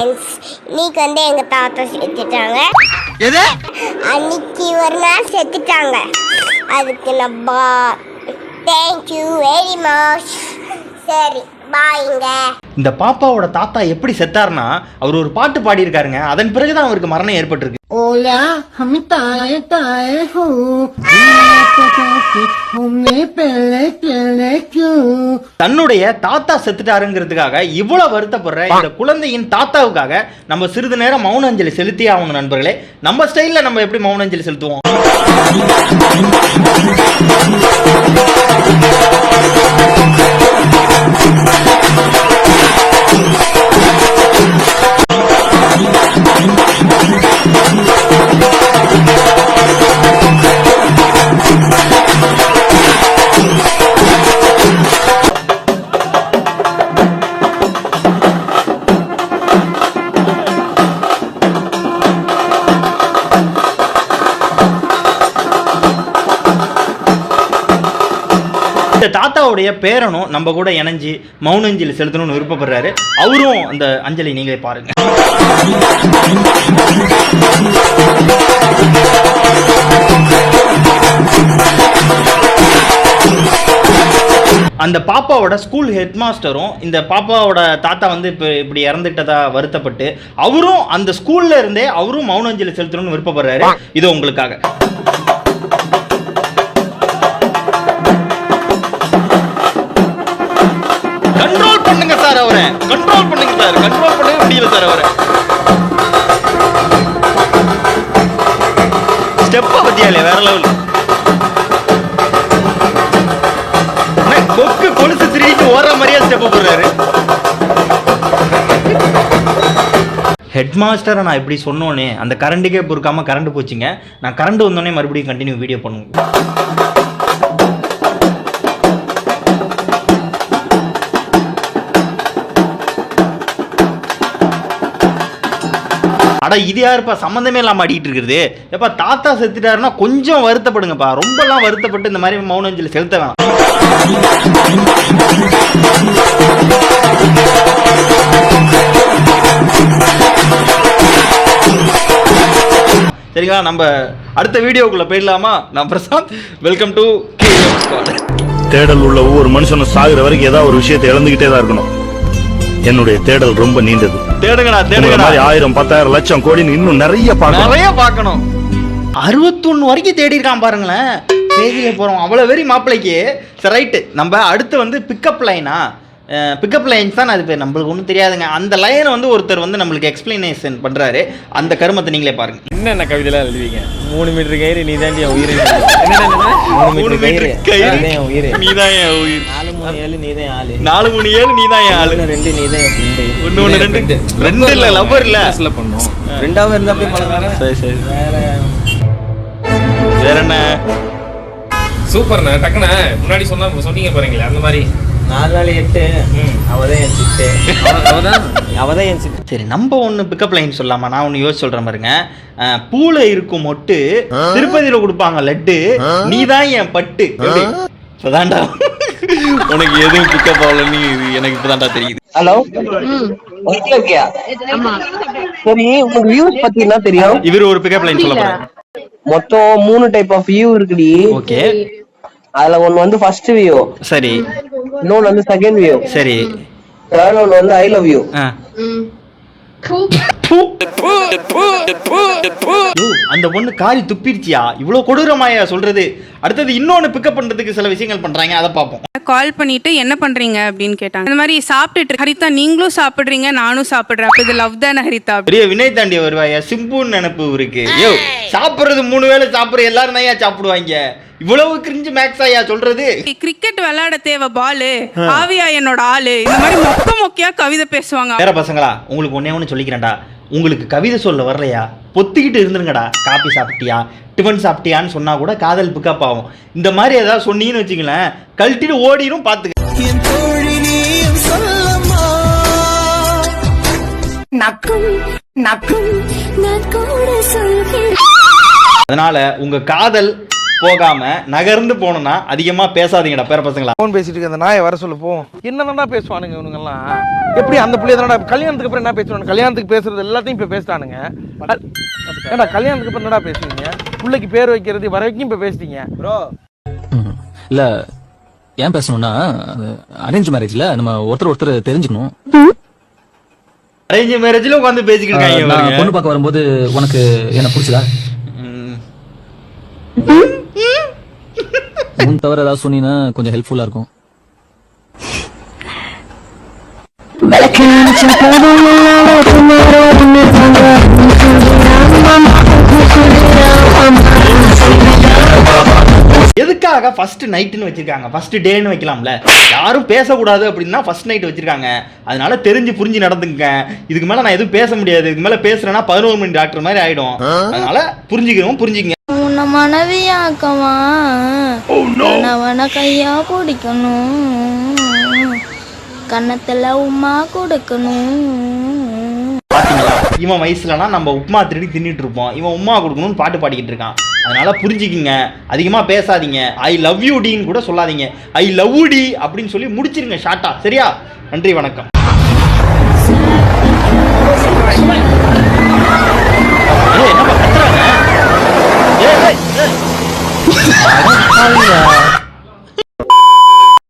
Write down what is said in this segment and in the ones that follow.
Friends, இன்னைக்கு எங்க தாத்தா செத்துட்டாங்க. அன்னைக்கு ஒரு நாள் செத்துட்டாங்க. அதுக்கு நம்ம தேங்க்யூ வெரி மச். சரி பாய்ங்க. இந்த பாப்பாவோட தாத்தா எப்படி செத்தார்னா அவர் ஒரு பாட்டு பாடியிருக்காருங்க. அதன் பிறகுதான் அவருக்கு மரணம் ஏற்பட்டிருக்கு. ओला हम ताए ताए हो हमने पहले पहले क्यों. தன்னுடைய தாத்தா செத்துட்டாருங்கிறதுக்காக இவ்வளவு வருத்தப்படுற இந்த குழந்தையின் தாத்தாவுக்காக நம்ம சிறிது நேரம் மௌன அஞ்சலி செலுத்தி ஆகணும் நண்பர்களே. நம்ம ஸ்டைல்ல நம்ம எப்படி மௌன அஞ்சலி செலுத்துவோம்? தாத்தாவுடைய பேரனும் நம்ம கூட இணைஞ்சு மௌன அஞ்சலி செலுத்தணும்னு விருப்பப்படுறாரு. அவரும் அந்த அஞ்சலி நீங்களே பாருங்க. அந்த பாப்பாவோட ஸ்கூல் ஹெட் மாஸ்டரும் இந்த பாப்பாவோட தாத்தா வந்து இப்போ இப்படி இறந்துட்டதா வருத்தப்பட்டு அவரும் அந்த ஸ்கூல்ல இருந்தே அவரும் மௌன அஞ்சலி செலுத்தணும்னு விருப்பப்படுறாரு. இது உங்களுக்காக. கண்ட்ரோல் பண்ணுங்க சார், கண்ட்ரோல் பண்ணவே முடியல சார். அவரை ஸ்டெப்பா பத்தியாலே வேற லெவல். கொக்கு கொலுசு திருடிட்டு ஓடுற மாதிரியா ஸ்டெப் போடுறாரு. ஹெட் மாஸ்டரை நான் இப்படி சொன்னோன்னே அந்த கரண்ட்டுக்கே பொறுக்காம கரண்ட் போச்சுங்க. நான் கரண்ட் வந்தோடனே மறுபடியும் கண்டினியூ வீடியோ பண்ணுவோம். அட இது யாருப்பா சம்மந்தமே இல்லாமல் அடிக்கிட்டு இருக்குது? எப்பா தாத்தா செத்துட்டாருன்னா கொஞ்சம் வருத்தப்படுங்கப்பா. ரொம்பலாம் வருத்தப்பட்டு இந்த மாதிரி மௌன அஞ்சலி செலுத்த வேணாம். சரிங்களா, நம்ம அடுத்த வீடியோக்குள்ள போயிடலாமா? நான் பிரசாந்த், வெல்கம் டு தேடல் உள்ள ஒவ்வொரு மனுஷனும் சாகுற வரைக்கும் ஏதாவது ஒரு விஷயத்தை இழந்துகிட்டே தான் இருக்கணும். என்னுடைய தேடல் ரொம்ப நீண்டது. தேடுங்கடா தேடுங்கடா. 1000 10,000 லட்சம் கோடி இன்னும் நிறைய பார்க்கணும். 61 வரைக்கும் தேடி இருக்கான் பாருங்களேன். தேதியில போறோம் அவ்வளவு வெறி மாப்பிள்ளைக்கு. சரி ரைட்டு, நம்ம அடுத்து வந்து பிக்கப் லைனா பிக்கப் லைன்ஸ் தான் அது பேர். நம்மளுக்கு ஒன்றும் தெரியாதுங்க. அந்த லைனை வந்து ஒருத்தர் வந்து நம்மளுக்கு எக்ஸ்பிளனேஷன் பண்றாரு. அந்த கருமத்தை நீங்களே பாருங்க. என்னென்ன கவிதைலாம் எழுதுவீங்க? 3 மீட்டர் கயிறு நீ தாண்டி என் உயிர். 3 மீட்டர் கயிறு என் உயிர். நீ தான் என் உயிர். 437 நீ தான் ஆளு. 437 நீ தான் என் ஆளு. 2 நீ தான் என் ஃப்ரெண்ட். 1 2 இல்ல லவ்வர் இல்ல. கிளாஸ்ல பண்ணோம். ரெண்டாவது இருந்தா அப்படியே பழகுறாங்க. சரி சரி. வேற என்ன? சூப்பர்ண்ணா. டக்குண்ணா முன்னாடி சொன்னீங்க பாருங்களே அந்த மாதிரி 4 நாள் 8 அவதான் என் சிட்டு. அவதான் என் சிட்டு. சரி, நம்ம ஒன்று பிக்கப் லைன் சொல்லாமா? நான் ஒன்று யோசிச்சு சொல்கிறேன் பாருங்க. பூல இருக்கும் மொட்டு திருப்பதியில கொடுப்பாங்க லட்டு, நீ தான் என் பட்டு. இப்பதான்டா உனக்கு எதுவும் பிக்கப் ஆகலன்னு எனக்கு இப்பதான்டா தெரியுது. ஹலோ, சரி, உங்களுக்கு வியூஸ் பத்தி என்ன தெரியும்? இவரு ஒரு பிக்கப் லைன் சொல்ல போறாரு. மொத்தம் 3 டைப் ஆஃப் வியூ இருக்குடி. ஓகே, அதுல ஒன்னு வந்து ஃபர்ஸ்ட் வியூ. சரி. இன்னொன்னு வந்து செகண்ட் வியூ. சரி. தேர்ட் ஒன் வந்து ஐ லவ் யூ. அந்த பொண்ணு காரி துப்பிருச்சியா? இவ்வளவு கொடூரமாயா சொல்றது? அடுத்தது இன்னொன்னு பிக்கப் பண்றதுக்கு சில விஷயங்கள் பண்றாங்க, அதை பார்ப்போம். கால் பண்ணிட்டு என்ன பண்றீங்க அப்படின்னு கேட்டாங்க. இந்த மாதிரி சாப்பிட்டுட்டு, ஹரிதா நீங்களும் சாப்பிடுறீங்க நானும் சாப்பிடுறேன், அப்ப இது லவ் தானே ஹரிதா? பெரிய வினய் தாண்டி வருவாயா? சிம்புன்னு நினைப்பு இருக்கு. யோ, சாப்பிடுறது 3 வேளை சாப்பிடுற எல்லாரும் தான் சாப்பிடுவாங்க. இவ்வளவு கிரிஞ்சு மேக்ஸ் ஆயா சொல்றது? கிரிக்கெட் விளையாட தேவை பாலு, ஆவியா என்னோட ஆளு. இந்த மாதிரி மொக்கையா கவிதை பேசுவாங்க. வேற பசங்களா, உங்களுக்கு ஒண்ணு சொல்லிக்கிறேன்டா. உங்களுக்கு கவிதை சொல்ல வரலையா? பொத்திக்கிட்டு இருந்துருங்கடா. காபி சாப்பிட்டியா, டிஃபன் சாப்பிட்டியான்னு சொன்னா கூட காதல் பிக்கப் ஆகும். இந்த மாதிரி ஏதாவது சொன்னீங்கன்னு வச்சுங்களேன், கழட்டிட்டு ஓடிடும். பாத்துக்க. அதனால உங்க காதல் போகாம நகர்ந்து போகணும்னா அதிகமா பேசாதீங்கடா பேர பசங்களா. ஃபோன் பேசிட்டு இருக்க அந்த நாயை வர சொல்ல போ. என்னடா பேசுவானுங்க இவனுங்கெல்லாம்? எப்படி அந்த பிள்ளைய தானடா கல்யாணத்துக்கு அப்புறம் என்ன பேசுவானுங்க? கல்யாணத்துக்கு பேசுறது எல்லாத்தையும் இப்ப பேசிட்டானுங்க. ஏடா கல்யாணத்துக்கு அப்புறம் என்னடா பேசுவீங்க? பிள்ளைக்கு பேர் வைக்கிறது வரைக்கும் இப்ப பேசிட்டீங்க ப்ரோ. இல்ல ஏன் பேசணும்னா அரேஞ்ச் மேரேஜ்ல நம்ம ஒருத்தர் தெரிஞ்சுக்கணும். அரேஞ்ச் மேரேஜ்ல உட்காந்து பேசிக்கிட்டு இருக்காங்க. நான் பொண்ணு பார்க்க வரும்போது உனக்கு என்ன பிடிச்சதா? உன் தவிர ஏதாவது சொன்னீங்கன்னா கொஞ்சம் ஹெல்ப்ஃபுல்லா இருக்கும். எதுக்காக ஃபர்ஸ்ட் நைட்னு வச்சிருக்காங்க? ஃபர்ஸ்ட் டேன்னு வைக்கலாம்ல. யாரும் பேசக்கூடாது அப்படின்னா ஃபர்ஸ்ட் நைட் வச்சிருக்காங்க. அதனால தெரிஞ்சு புரிஞ்சு நடந்துங்க. இதுக்கு மேல நான் எதுவும் பேச முடியாது. இதுக்கு மேல பேசுறேன்னா 11 மணி டாக்டர் மாதிரி ஆயிடும். அதனால புரிஞ்சுக்கங்க. உன்னை மனைவியாக்கவா கணவன கையா பிடிக்கணும், கன்னத்துல உமா கொடுக்கணும். பாத்தீங்களா, இவன் வயசுலனா நம்ம உப்புமா திருடி தின்னுட்டு இருப்போம். இவன் உமா கொடுக்கணும்னு பாட்டு பாடிக்கிட்டு இருக்கான். அதனால புரிஞ்சுக்கிங்க. அதிகமா பேசாதீங்க. ஐ லவ் யூ டின்னு கூட சொல்லாதீங்க. ஐ லவ் யூ டி அப்படின்னு சொல்லி முடிச்சிருங்க ஷார்ட்டா. சரியா? நன்றி, வணக்கம்.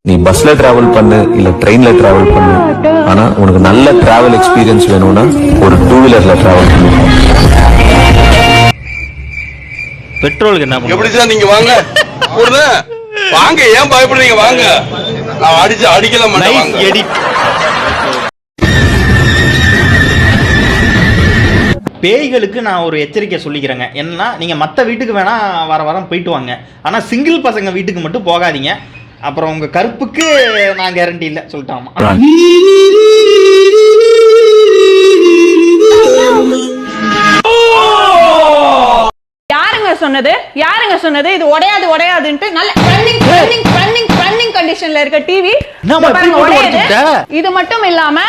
நீ பஸ்ல டிராவல் பண்ணு இல்ல ட்ரெயின்ல டிராவல் பண்ணு, ஆனா உனக்கு நல்ல டிராவல் எக்ஸ்பீரியன்ஸ் வேணும்னா ஒரு 2 வீலர்ல டிராவல் பண்ணு. பெட்ரோலுக்கு என்ன எப்படி சார் நீங்க வாங்க வாங்க, ஏன் பயப்படுறீங்க? வாங்க, நான் அடிக்கல மாட்டேன். பேய்களுக்கு நான் ஒரு எச்சரிக்கை சொல்லிக்கிறேங்க. என்னன்னா, நீங்க மற்ற வீட்டுக்கு வேணா வாரம் போயிட்டு வாங்க. ஆனா சிங்கிள் பசங்க வீட்டுக்கு மட்டும் போகாதீங்க. அப்புறம் உங்க கருப்புக்கு நான் கேரண்டி இல்லை சொல்லிட்டாமா. யாருங்க சொன்னது இது உடையாதுன்ட்டு நல்ல ரன்னிங் கண்டிஷன்ல இருக்க டிவி இது மட்டும் இல்லாம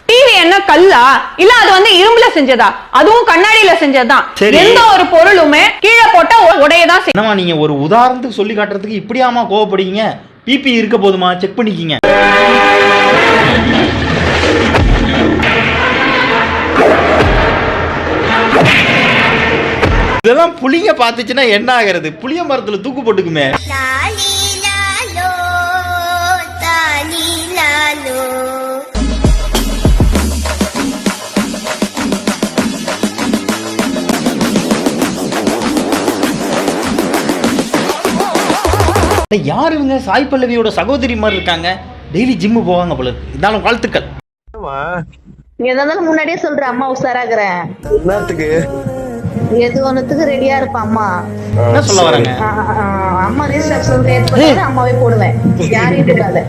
டிவி என்ன கல்லா இல்ல அது வந்து இரும்புல செஞ்சதா? அதுவும் கண்ணாடியில செஞ்சதுதான். எந்த ஒரு பொருளுமே கீழே போட்டா உடையதான். என்னமா நீங்க ஒரு உதாரணத்துக்கு சொல்லி காட்டுறதுக்கு இப்படியாமா கோவப்படுவீங்க? பிபி இருக்க போதுமா? செக் பண்ணிக்கிங்க. இதெல்லாம் புளிய பாத்துச்சுன்னா என்ன ஆகிறது? புளிய மரத்துல தூக்கு போட்டுக்குமே. யாரு இவங்க? சாய் பல்லவியோட சகோதரி மாதிரி இருக்காங்க. டெய்லி ஜிம்மு போவாங்க போல இருக்கு. இருந்தாலும் வாழ்த்துக்கள். முன்னாடியே சொல்ற அம்மா உஷாராக்குறேன். என்னத்துக்கு? எது ஒண்ணுத்துக்கு ரெடியா இருப்பா அம்மா. என்ன சொல்ல வராங்க? அம்மா ரிஜிஸ்ட்ரேஷன் அம்மாவே போடுவேன். யாரையும் கூடாது.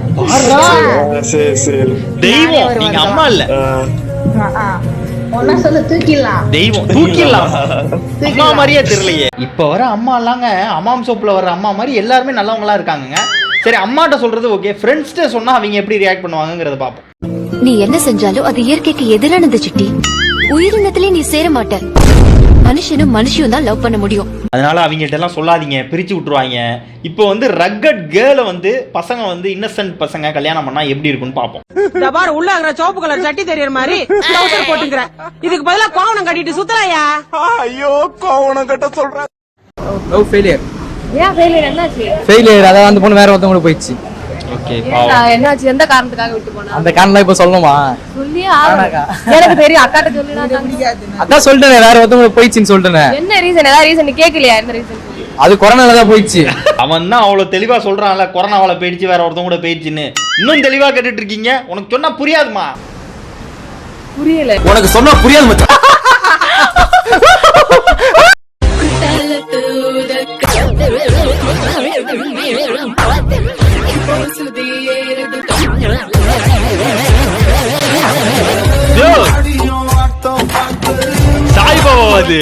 தெய்வம் நீங்க அம்மா இல்ல. ஒன்னா சொல்ல தூக்கிடலாம். தெய்வம் தூக்கிடலாம். அம்மா மாதிரியே தெரியலையே. இப்ப வர அம்மா எல்லாங்க அம்மாம் சோப்புல வர அம்மா மாதிரி எல்லாருமே நல்லவங்களா இருக்காங்க. சரி, அம்மாட்ட சொல்றது ஓகே. ஃப்ரெண்ட்ஸ்ட சொன்னா அவங்க எப்படி ரியாக்ட் பண்ணுவாங்கங்கறத பாப்போம். நீ என்ன செஞ்சாலும் அது இயற்கைக்கு எதிரானது சிட்டி. உயிரினத்திலே நீ சேர மாட்ட. மனுஷனும் மனுஷியும் தான் லவ் பண்ண முடியும். அதனால அவங்ககிட்ட எல்லாம் சொல்லாதீங்க, பிரிச்சு விட்டுருவாங்க. இப்போ வந்து ரக்கட் கேர்ள வந்து பசங்க வந்து இன்னசென்ட் பசங்க கல்யாணம் பண்ணா எப்படி இருக்கும்னு பாப்போம். இந்த பாரு உள்ள இருக்கிற சிவப்பு கலர் சட்டி தெரியற மாதிரி ட்ரவுசர் போட்டுக்கற. இதுக்கு பதிலா கோவணம் கட்டிட்டு சுத்தலையா? ஐயோ, கோவணம் கட்ட சொல்ற. Love failure. ஏன் ஃபெயிலியர் என்னாச்சு? ஃபெயிலியர் அத அந்த பொண்ணு வேற ஒருத்தங்க கூட போயிடுச்சு. ஓகே, என்னாச்சு? எந்த காரணத்துக்காக விட்டு போனா? அந்த காரணம் இப்ப சொல்லணுமா? சொல்லியே ஆகணும். எனக்கு தெரியும். அக்காட்ட சொல்லினா அக்கா சொல்லிட்டேன், வேற ஒருத்தங்க கூட போயிடுச்சுன்னு சொல்லிட்டேன். என்ன ரீசன்? ஏதாவது ரீசன் நீ கேக்கலையா? என்ன ரீசன்? அது கொரோனால தான் போயிடுச்சு. அவன் தான் அவ்வளவு தெளிவா சொல்றான்ல, கொரோனாவால போயிடுச்சு, வேற ஒருத்தவங்க கூட போயிடுச்சுன்னு. இன்னும் தெளிவா கேட்டுட்டு இருக்கீங்க. உனக்கு சொன்னா புரியாதுமா? புரியல. உனக்கு சொன்னா புரியாது மச்சான். சாய்பாபாவது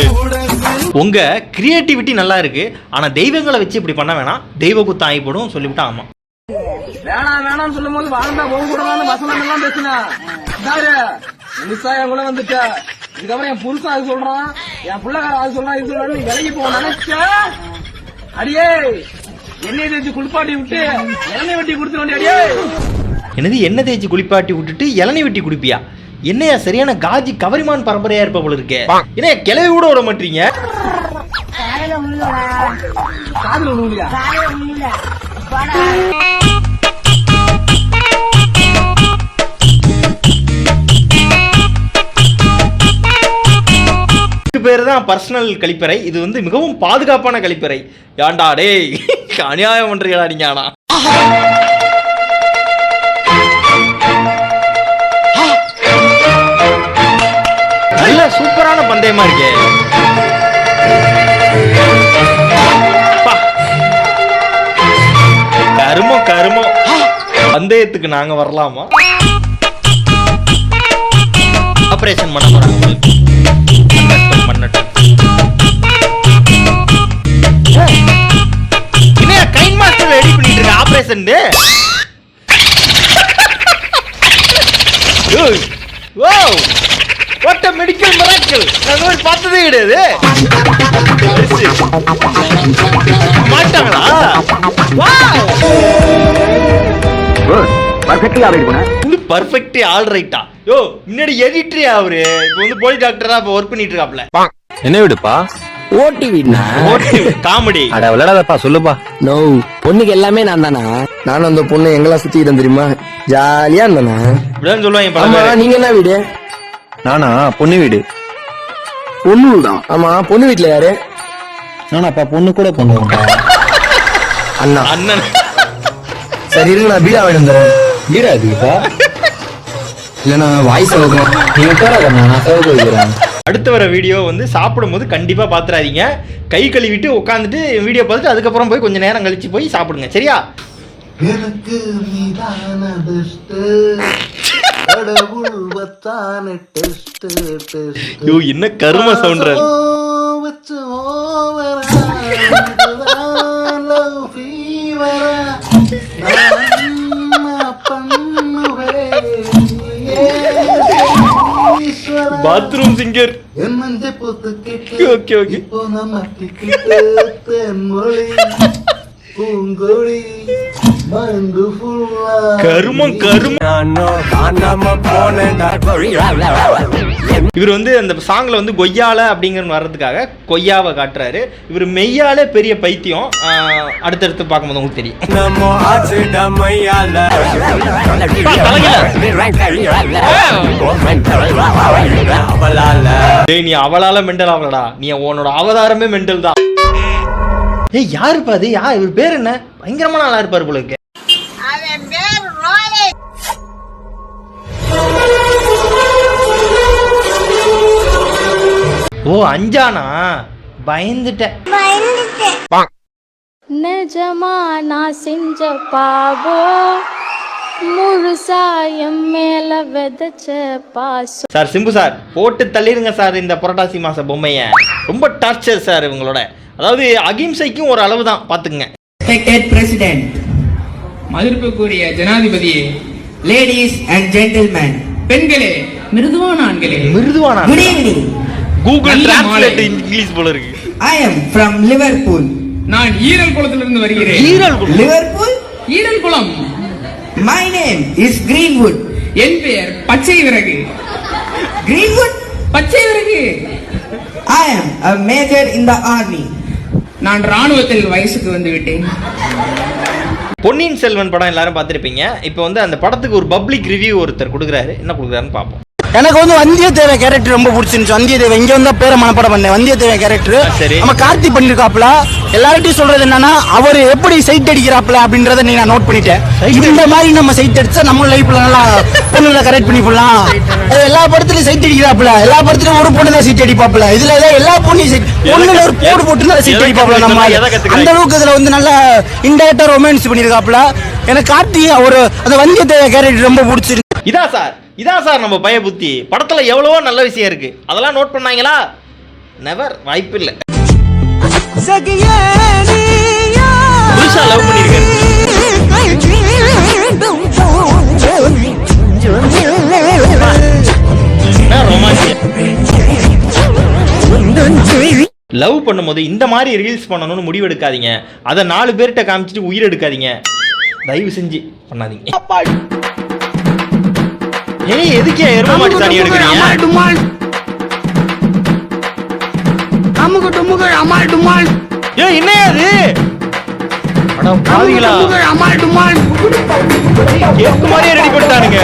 உங்க கிரியேட்டிவிட்டி நல்லா இருக்கு. ஆனா தெய்வங்களை வச்சு இப்படி பண்ண வேணாம். தெய்வ குத்தம் ஆகிப்படும் சொல்லிவிட்டா. ஆமா, வேணாம் சொல்லும் போது வாழ்ந்தா போக கூடாது வசனம் எல்லாம் பேசினா விவசாயம் கூட வந்துட்ட. இதுக்கப்புறம் என் புருஷன் அது சொல்றான். என் புள்ளக்கார அது சொல்றா இது சொல்றா நீ விலகி போக நினைச்ச அடியே எண்ணெய் தேய்ச்சி குளிப்பாட்டி விட்டு இளநீ வெட்டி கொடுத்துருவோம் அடியே. என்னது எண்ணெய் தேய்ச்சி குளிப்பாட்டி விட்டுட்டு இளநீ வெட்டி குடிப்பியா? என்னையா சரியான காஜி கவரிமான் பரம்பரையா இருப்ப போல இருக்கே. என்ன கிளவி கூட விட மாட்டீங்க? காதுல விழுவியா? பேரு தான் பர்சனல் கழிப்பறை. இது வந்து மிகவும் பாதுகாப்பான கழிப்பறை. ஏன்டா டேய் அநியாயம் பண்றீங்களா நீங்க? ஆனா நல்ல சூப்பரான பந்தயமா இருக்கே. கருமோ கருமோ. பந்தயத்துக்கு நாங்க வரலாமா? ஆபரேஷன் பண்ண போறாங்க. என்ன கைன் மாஸ்டர் ரெடி பண்ணிட்டு இருக்க operation? Wow what a medical miracle. நான் ஒரு பார்த்ததே கிடையாது. மாட்டாங்களா? வாவ் பர்ஃபெக்ட்லி ஆல்ரைட் போனா இது பர்ஃபெக்ட்லி ஆல்ரைட்டா? யோ முன்னாடி எடிட்டர் அவரு இப்போ வந்து போலி டாக்டரா இப்ப வர்க் பண்ணிட்டு இருக்காப்ல. என்ன விடுப்பா? ஓட்டி வீடுனா ஓட்டி காமெடி. அட விளையாடாதப்பா சொல்லுப்பா. நோ பொண்ணுக்கு எல்லாமே நான் தானா? நானும் அந்த பொண்ணு எங்கெல்லாம் சுத்திட்டு தெரியுமா? ஜாலியா இருந்தானா? இப்படிதான் சொல்லுவாங்க. ஆமா நீங்க என்ன வீடு? நானா பொண்ணு வீடு. பொண்ணு தான். ஆமா பொண்ணு வீட்டுல யாரு? நானாப்பா பொண்ணு கூட பொண்ணு அண்ணா அண்ணன். சரி இருங்க நான் பீடா வாங்கிட்டு வந்துடுறேன். பீடா இருக்குப்பா இல்லைன்னா வாய்ஸ் சவுக்கம் நீங்க உட்காராதண்ணா நான் சவுக்க வைக்கிறேன். அடுத்த வர வீடியோ வந்து சாப்பிடும்போது கண்டிப்பா பாத்துறாதீங்க. கை கழுவிட்டு உட்காந்துட்டு வீடியோ பார்த்துட்டு அதுக்கப்புறம் போய் கொஞ்சம் நேரம் கழிச்சு போய் சாப்பிடுங்க சரியா? எனக்கு நீதான பெஸ்ட் கடவுள் வத்தான டெஸ்ட் டெஸ்ட். யோ என்ன கரும சவுண்டர். வச்சு ஓவரா லவ் ஃபீவரா பாத்ரூம் சிங்கர். Okay okay. கருமம் கருமம். இவர் வந்து அந்த சாங்ல வந்து கொய்யால அப்படிங்கிற வர்றதுக்காக கொய்யாவை காட்டுறாரு. இவர் மெய்யாலே பெரிய பைத்தியம். அடுத்தடுத்து பார்க்கும்போது உங்களுக்கு தெரியும். நீ அவளால மெண்டல் ஆகலடா, நீ உன்னோட அவதாரமே மெண்டல் தான். ஏய் யாருப்பா அது? இவர் பேர் என்ன? பயங்கரமான ஆளா இருப்பாரு போல இருக்கு. ஓ அஞ்சானா? பயந்துட்டேன். நிஜமா நான் செஞ்ச பாவம் முழுசாயம் மேல விதைச்ச பாசம். சார் சிம்பு சார் போட்டு தள்ளிடுங்க சார் இந்த புரட்டாசி மாச பொம்மைய. ரொம்ப டார்ச்சர் சார் இவங்களோட. அதாவது அகிம்சைக்கும் ஒரு அளவு தான் பாத்துங்க. பிரசிடென்ட், மதிப்புக்குரிய ஜனாதிபதியே, லேடிஸ் அண்ட் ஜென்டில்மேன், பெண்களே, மிருதுவான ஆண்களே, மிருதுவான good evening. Google translate English போல இருக்கு. I am from Liverpool. நான் ஈரல் குளத்திலிருந்து வருகிறேன். ஈரல் குளம்? லிவர்பூல் ஈரல் குளம். My name is Greenwood. என் பெயர் பச்சை விறகு. கிரீன்வுட் பச்சை விறகு. ஐ அம் a major in the army. நான் ராணுவத்தில் வயசுக்கு வந்து விட்டேன். பொன்னியின் செல்வன் படம் எல்லாரும் பார்த்திருப்பீங்க. இப்போ வந்து அந்த படத்துக்கு ஒரு பப்ளிக் ரிவ்யூ ஒருத்தர் கொடுக்குறாரு. என்ன கொடுக்குறாருன்னு பார்ப்போம். எனக்கு வந்து வந்தியத்தேவன் கேரக்டர் ரொம்ப பிடிச்சிருந்துச்சு. வந்தியத்தேவன் இங்க வந்தா பேரை மனப்பாடம் பண்ணேன். வந்தியத்தேவன் கேரக்டர் நம்ம கார்த்தி பண்ணிருக்காப்ல. எல்லார்ட்டையும் சொல்றது என்னன்னா அவர் எப்படி சைட் அடிக்கிறாப்ல அப்படின்றத நீ நான் நோட் பண்ணிட்டேன். இந்த மாதிரி நம்ம சைட் அடிச்சா நம்ம லைஃப்ல நல்லா பொண்ணுங்களை கரெக்ட் பண்ணி போடலாம். எல்லா படத்துலயும் சைட் அடிக்கிறாப்ல. எல்லா படத்துலயும் ஒரு பொண்ணு தான் சைட் அடிப்பாப்ல. இதுல எல்லா பொண்ணையும் சைட் பொண்ணுல ஒரு போடு போட்டு தான் சைட் அடிப்பாப்ல. நம்ம அந்த அளவுக்கு இதுல வந்து நல்லா இன்டைரக்டா ரொமான்ஸ் பண்ணிருக்காப்ல. எனக்கு கார்த்தி ஒரு அந்த வந்தியத்தேவன் கேரக்டர் ரொம்ப பிடிச்சிருக்கு. இதான் சார் நம்ம பய புத்தி. படத்துல எவ்வளவோ நல்ல விஷயம் இருக்கு. அதெல்லாம் நோட் பண்ணாங்களா? நெவர், வாய்ப்பு இல்ல. புதுசா லவ் பண்ணிருக்காரு. ரொமான்ஸ் லவ் பண்ணும்போது இந்த மாதிரி ரீல்ஸ் பண்ணணும்னு முடிவு எடுக்காதீங்க. அதை 4 பேர்கிட்ட காமிச்சிட்டு உயிர் எடுக்காதீங்க. தயவு செஞ்சு பண்ணாதீங்க. ஏய் எதுக்கே எருமை மாட்டு சாணி எடுக்கிறீங்க? ஏய் என்ன அது? அட பாவிகளா, கேக்கு மாதிரியே ரெடி பண்ணிட்டானுங்க.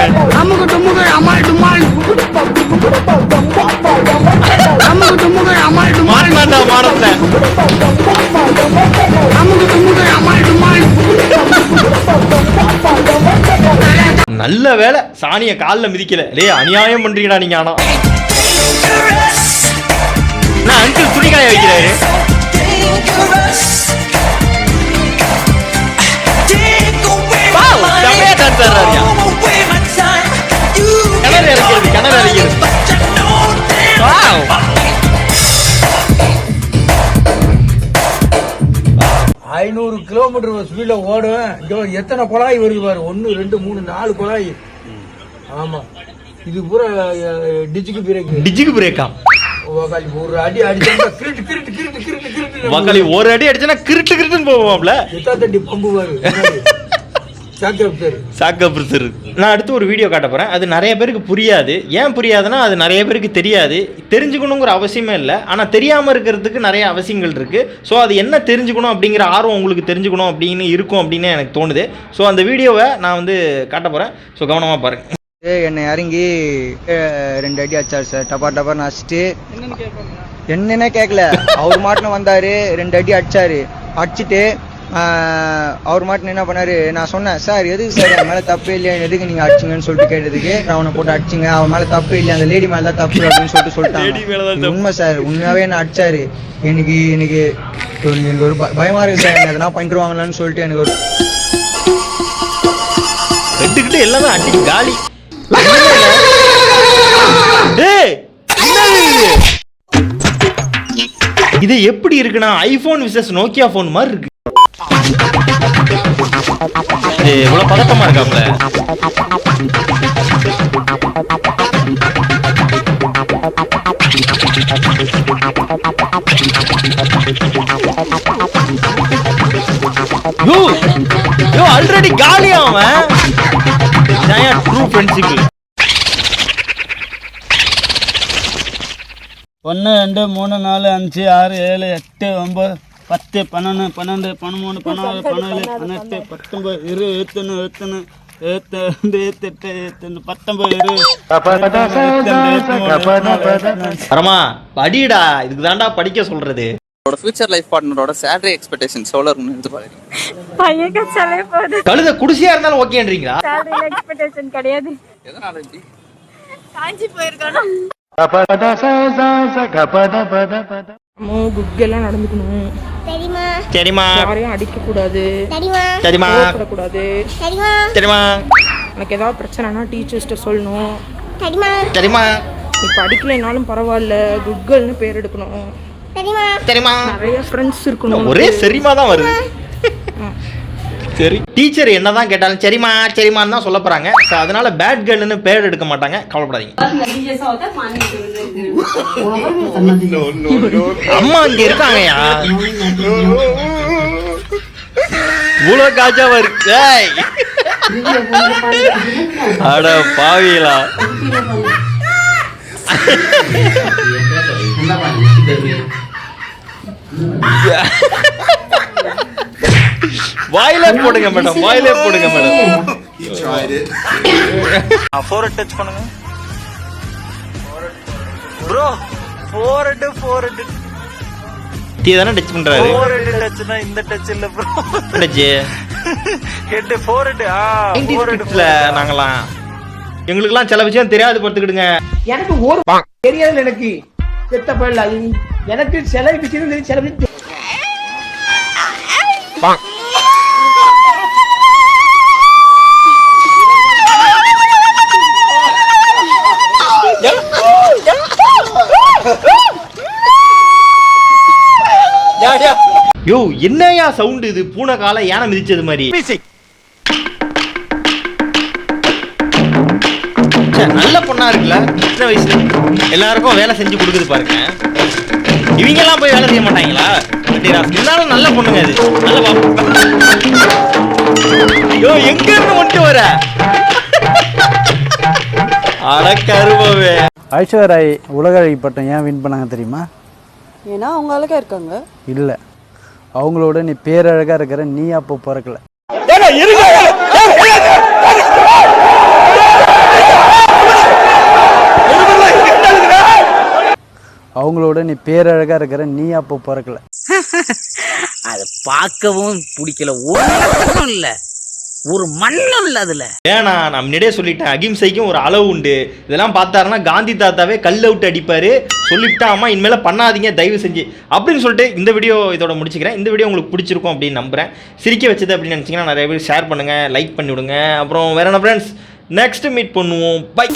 மாட்டாண்டா மானத்தை. நல்ல வேலை சாணிய காலில் மிதிக்கல. டேய் அநியாயம் பண்றீங்கடா நீங்க. ஆனா நான் அங்கிள் துணிக்காய வைக்கிறாரு. கிணறு இறக்கிறது, கிணறு இறக்கிறது. 500 கிலோமீட்டர் ஸ்பீட்ல ஓடுவேன். எத்தனை குழாய் வருது பாரு, 1 2 3 4 குழாய். ஆமா, இது பூரா டிஜிக்கு பிரேக். டிஜிக்கு பிரேக்கா? ஒரு அடி அடிச்சா கிரிட்டு கிரிட்டு கிரிட்டு கிரிட்டு கிரிட்டு. ஒரு அடி அடிச்சா கிரிட்டு கிரிட்டுன்னு போவாப்ல. எத்தாத்தடி பம்பு பாரு. நான் அடுத்து ஒரு வீடியோ காட்ட போறேன். அது நிறைய பேருக்கு புரியாது. ஏன் புரியாதுன்னா அது நிறைய பேருக்கு தெரியாது. தெரிஞ்சுக்கணுங்கிற அவசியமே இல்லை, ஆனால் தெரியாமல் இருக்கிறதுக்கு நிறைய அவசியங்கள் இருக்கு. ஸோ அது என்ன தெரிஞ்சுக்கணும் அப்படிங்கிற ஆர்வம் உங்களுக்கு தெரிஞ்சுக்கணும் அப்படின்னு இருக்கும் அப்படின்னு எனக்கு தோணுது. ஸோ அந்த வீடியோவை நான் வந்து காட்ட போறேன். ஸோ கவனமாக பாருங்க. என்னை இறங்கி 2 அடி அடிச்சாரு சார். டப்பா டப்பா நடிச்சிட்டு என்னன்னே கேட்கல. அவர் மாட்டின வந்தாரு, 2 அடி அடிச்சாரு. அடிச்சுட்டு அவர் மாட்டின என்ன பண்ணாரு, நான் சொன்னேன் சார் எதுக்கு சார் என் மேலே தப்பு இல்லையா, எதுக்கு நீங்கள் அடிச்சிங்கன்னு சொல்லிட்டு கேட்டதுக்கு அவனை போட்டு அடிச்சிங்க, அவன் மேலே தப்பு இல்லை, அந்த லேடி மேலே தான் தப்பு அப்படின்னு சொல்லிட்டாங்க. உண்மை சார், உண்மையாகவே என்ன அடிச்சாரு. எனக்கு ஒரு பயமா இருக்கு சார், என்ன எதனா பண்ணிருவாங்களான்னு சொல்லிட்டு எனக்கு ஒரு ரெண்டுகிட்ட எல்லாமே அடி காலி. இது எப்படி இருக்குன்னா ஐபோன் விசஸ் நோக்கியா போன் மாதிரி இருக்கு. இவ்வளவு பதட்டமா இருக்காப்ல. ஆல்ரெடி காலியா அவன். True friendship. 1 2 3 4 5 6 7 8 9 10 11 12 13 14 17 18 19 20 21 பரமா படிடா, இதுக்கு தாண்டா படிக்க சொல்றது. ஃபியூச்சர் லைஃப் பார்ட்னரோட salary expectations எவ்வளவு இருக்குன்னு எடுத்து பாருங்க. பையங்க சலே போகுது. கழுத குடிசையா இருந்தாலும் ஓகேன்றீங்களா? salary expectation கிடையாது. எதனால ஜி? காஞ்சி போயிருக்கானோ. குட் எல்லாம் நடந்துக்கணும். சரிமா சரிமா. யாரையும் அடிக்க கூடாது. சரிமா சரிமா. கூடாது. சரிமா சரிமா. எனக்கு ஏதாவது பிரச்சனைனா டீச்சர்ஸ்ட்ட சொல்லணும். சரிமா சரிமா. இப்ப அடிக்கலைனாலும் பரவாயில்ல, குட் கேர்ள்னு பேர் எடுக்கணும். சரிமா சரிமா. நிறைய ஃப்ரெண்ட்ஸ் இருக்கணும். ஒரே சரிமா தான் வருது. சரி, டீச்சர் என்னதான் கேட்டாலும் சரிமா சரிமான்னு தான் சொல்ல போறாங்க. ஸோ அதனால பேட் கேர்ள்னு பேர் எடுக்க மாட்டாங்க, கவலைப்படாதீங்க. அம்மா இங்க இருக்காங்கயா. இவ்வளோ காஜாவா இருக்கு. அட பாவிகளா. வாயிலே போடுங்க மேடம், வாயிலே போடுங்க மேடம். ஃபோர் டச் பண்ணுங்க ப்ரோ. 4 டீ தானே டச் பண்றாரு. 4 டச்னா இந்த டச் இல்ல ப்ரோ. டச் ஹெட் 4 நாங்களாம் எங்களுக்குலாம் சில விஷயம் தெரியாது, பார்த்துக்கிடுங்க. எனக்கு ஒரு தெரியாது. எனக்கு செத்த பையல எனக்கு சில விஷயம் சில விஷயம் யோ என்னையா சவுண்ட் இது? பூனை காலை யானை மிதிச்சது மாதிரி. நல்ல பொண்ணா இருக்குல்ல, சின்ன வயசுல எல்லாருக்கும் வேலை செஞ்சு கொடுக்குது பாருங்க. இவங்க எல்லாம் போய் வேலை செய்ய மாட்டாங்களா? இருந்தாலும் நல்ல பொண்ணுங்க அது. நல்ல பாப்பா. ஐயோ எங்க இருந்து மட்டும் வர அடக்கருவே. ஐஸ்வர்யா ராய் உலக அழகி பட்டம் ஏன் வின் பண்ணாங்க தெரியுமா? ஏன்னா அவங்க அழகா இருக்காங்க. இல்ல, அவங்களோட நீ பேரழகா இருக்கிற, நீ அப்போ பிறக்கல. அவங்களோட நீ பேரழகா இருக்கிற, நீ அப்போ பிறக்கல. அது பார்க்கவும் பிடிக்கல, ஒன்றும் இல்ல, ஒரு மண்ணும் இல்ல அதுல. ஏன்னா நான் முன்னாடியே சொல்லிட்டேன், அகிம்சைக்கும் ஒரு அளவு உண்டு. இதெல்லாம் பார்த்தாருன்னா காந்தி தாத்தாவே கல் அவுட் அடிப்பாரு. சொல்லிவிட்டா அம்மா இனிமேல பண்ணாதீங்க தயவு செஞ்சு அப்படின்னு சொல்லிட்டு இந்த வீடியோ இதோட முடிச்சுக்கிறேன். இந்த வீடியோ உங்களுக்கு பிடிச்சிருக்கும் அப்படின்னு நம்புறேன். சிரிக்க வச்சது அப்படின்னு நினச்சிங்கன்னா நிறைய பேர் ஷேர் பண்ணுங்க, லைக் பண்ணி விடுங்க. அப்புறம் வேற என்ன ஃப்ரெண்ட்ஸ், நெக்ஸ்ட் மீட் பண்ணுவோம். பை.